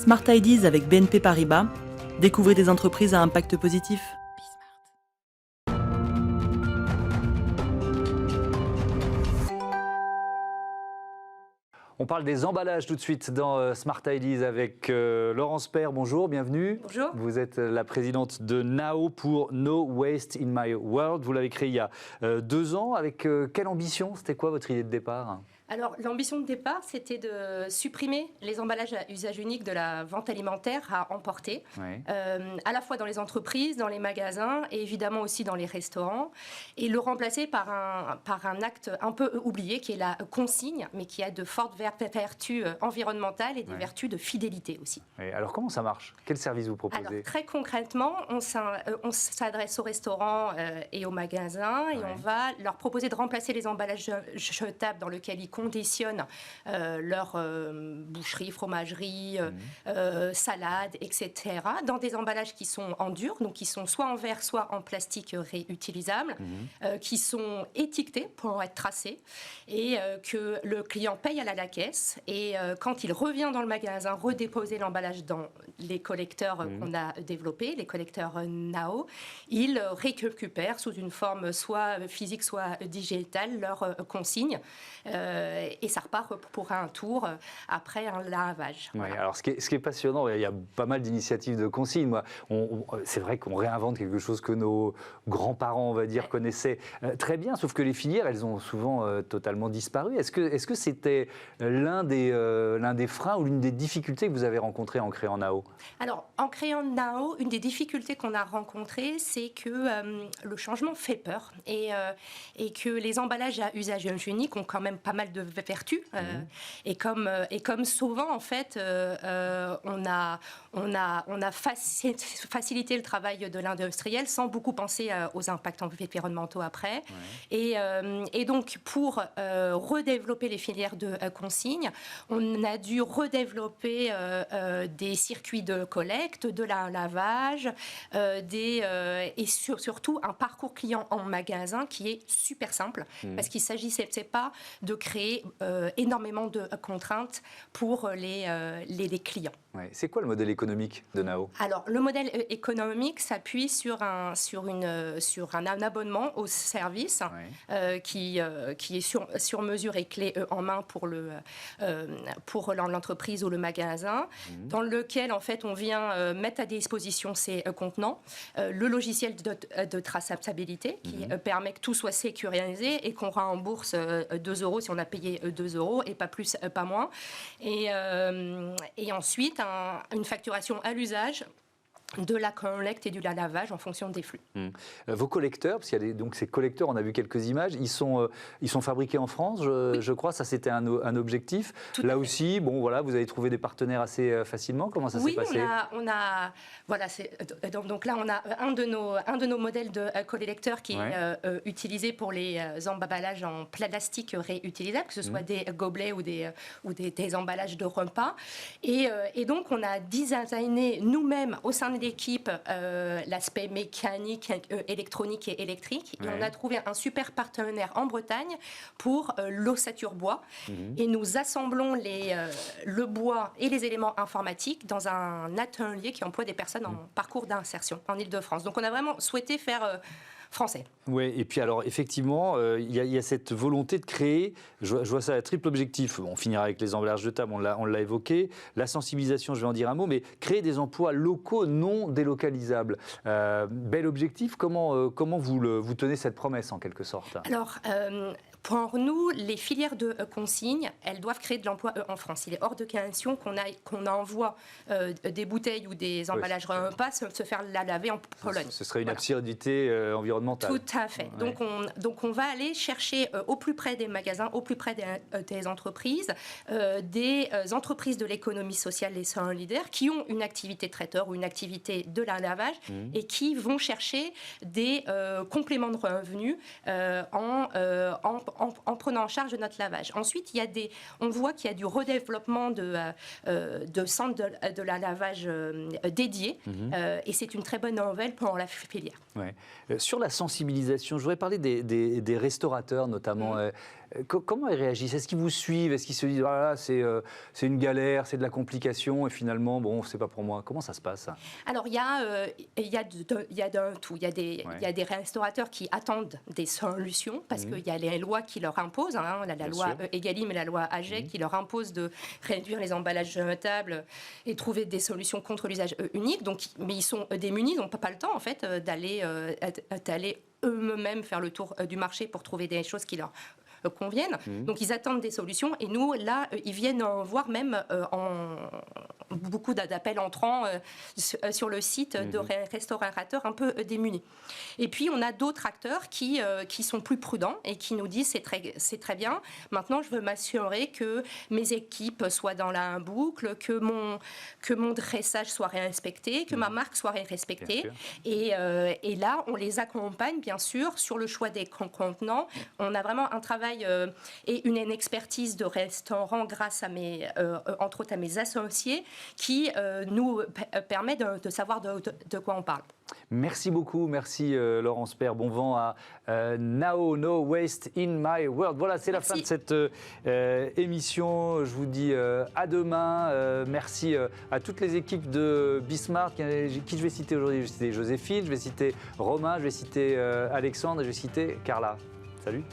Smart Ideas avec BNP Paribas. Découvrez des entreprises à impact positif. On parle des emballages tout de suite dans Smart Ideas avec Laurence Père. Bonjour, bienvenue. Bonjour. Vous êtes la présidente de NAO pour No Waste in My World. Vous l'avez créé il y a 2 ans. Avec quelle ambition? C'était quoi votre idée de départ? Alors, l'ambition de départ, c'était de supprimer les emballages à usage unique de la vente alimentaire à emporter, Oui. à la fois dans les entreprises, dans les magasins et évidemment aussi dans les restaurants, et le remplacer par un acte un peu oublié qui est la consigne, mais qui a de fortes vertus environnementales et des vertus de fidélité aussi. Oui. Alors, comment ça marche? Quel service vous proposez? Alors, très concrètement, on s'adresse aux restaurants et aux magasins et on va leur proposer de remplacer les emballages jetables dans lesquels ils conditionnent leur boucherie, fromagerie, salade, etc. dans des emballages qui sont en dur, donc qui sont soit en verre, soit en plastique réutilisable, qui sont étiquetés pour être tracés et que le client paye à la caisse et quand il revient dans le magasin redéposer l'emballage dans les collecteurs qu'on a développés, les collecteurs NAO, ils récupèrent sous une forme soit physique, soit digitale leur consigne et ça repart pour un tour après un lavage. Oui, Voilà. alors ce qui est passionnant, il y a pas mal d'initiatives de consigne. Moi, c'est vrai qu'on réinvente quelque chose que nos grands-parents, on va dire, connaissaient très bien, sauf que les filières, elles ont souvent totalement disparu. Est-ce que c'était l'un des freins ou l'une des difficultés que vous avez rencontrées en créant NAO? Alors, en créant NAO, une des difficultés qu'on a rencontrées, c'est que le changement fait peur et que les emballages à usage unique ont quand même pas mal de vertus. Et comme souvent, en fait, on a facilité le travail de l'industriel sans beaucoup penser aux impacts environnementaux après. Et donc, pour redévelopper les filières de consigne, on a dû redévelopper des circuits de collecte, de lavage, et surtout un parcours client en magasin qui est super simple, parce qu'il ne s'agissait pas de créer énormément de contraintes pour les clients. Ouais. C'est quoi le modèle économique de NAO? Alors, le modèle économique s'appuie sur un abonnement au service qui est sur mesure et clé en main pour l'entreprise ou le magasin, dans lequel, en fait, on vient mettre à disposition ces contenants, le logiciel de traçabilité qui permet que tout soit sécurisé et qu'on rembourse 2 euros si on a payé 2 euros et pas plus, pas moins. Et ensuite, une facturation à l'usage de la collecte et du lavage en fonction des flux. Vos collecteurs, parce qu'il y a donc ces collecteurs, on a vu quelques images, ils sont fabriqués en France, je crois, ça c'était un objectif. Là aussi, bon voilà, vous avez trouvé des partenaires assez facilement. Comment ça s'est passé? Donc là on a un de nos modèles de collecteurs qui est utilisé pour les emballages en plastique réutilisables, que ce soit des gobelets ou des emballages de repas. Et donc on a designé nous-mêmes au sein de l'équipe l'aspect mécanique, électronique et électrique. Et on a trouvé un super partenaire en Bretagne pour l'ossature bois. Et nous assemblons le bois et les éléments informatiques dans un atelier qui emploie des personnes en parcours d'insertion en Île-de-France. Donc on a vraiment souhaité faire français. Oui, et puis alors effectivement, il y a cette volonté de créer, je vois ça à triple objectif, on finira avec les emballages de table, on l'a évoqué, la sensibilisation, je vais en dire un mot, mais créer des emplois locaux non délocalisables. Bel objectif, comment vous tenez cette promesse en quelque sorte? Alors, pour nous, les filières de consigne, elles doivent créer de l'emploi en France. Il est hors de question qu'on envoie des bouteilles ou des emballages repas se faire laver en Pologne. Ce serait une absurdité environnementale. Tout à fait. Ouais. Donc on va aller chercher au plus près des magasins, au plus près des entreprises de l'économie sociale et solidaire qui ont une activité traiteur ou une activité de lavage et qui vont chercher des compléments de revenus en prenant en charge notre lavage. Ensuite, on voit qu'il y a du redéveloppement de centres de lavage dédiés et c'est une très bonne nouvelle pour la filière. Ouais. Sur la sensibilisation, je voudrais parler des restaurateurs notamment. Comment ils réagissent? Est-ce qu'ils vous suivent? Est-ce qu'ils se disent ah là, c'est une galère, c'est de la complication et finalement, bon, c'est pas pour moi? Comment ça se passe? Alors, il y a d'un tout. Il y a des restaurateurs qui attendent des solutions parce qu'il y a les lois qui leur imposent, hein, la loi Egalim et la loi AGEC qui leur imposent de réduire les emballages jetables et trouver des solutions contre l'usage unique. Donc, mais ils sont démunis, ils n'ont pas le temps en fait d'aller eux-mêmes faire le tour du marché pour trouver des choses qui leur conviennent. Donc ils attendent des solutions et nous, là, ils viennent voir même beaucoup d'appels entrants sur le site de restaurateurs un peu démunis. Et puis on a d'autres acteurs qui sont plus prudents et qui nous disent c'est très bien, maintenant je veux m'assurer que mes équipes soient dans la boucle, que mon dressage soit respecté, que ma marque soit respectée. Et là, on les accompagne bien sûr sur le choix des contenants. On a vraiment un travail et une expertise de restaurant grâce à entre autres à mes associés qui nous permet de savoir de quoi on parle. Merci beaucoup, merci Laurence Père. Bon vent à Now No Waste in My World. Voilà, c'est la fin de cette émission. Je vous dis à demain. Merci à toutes les équipes de Bismarck, qui je vais citer aujourd'hui. Je vais citer Joséphine, je vais citer Romain, je vais citer Alexandre et je vais citer Carla. Salut.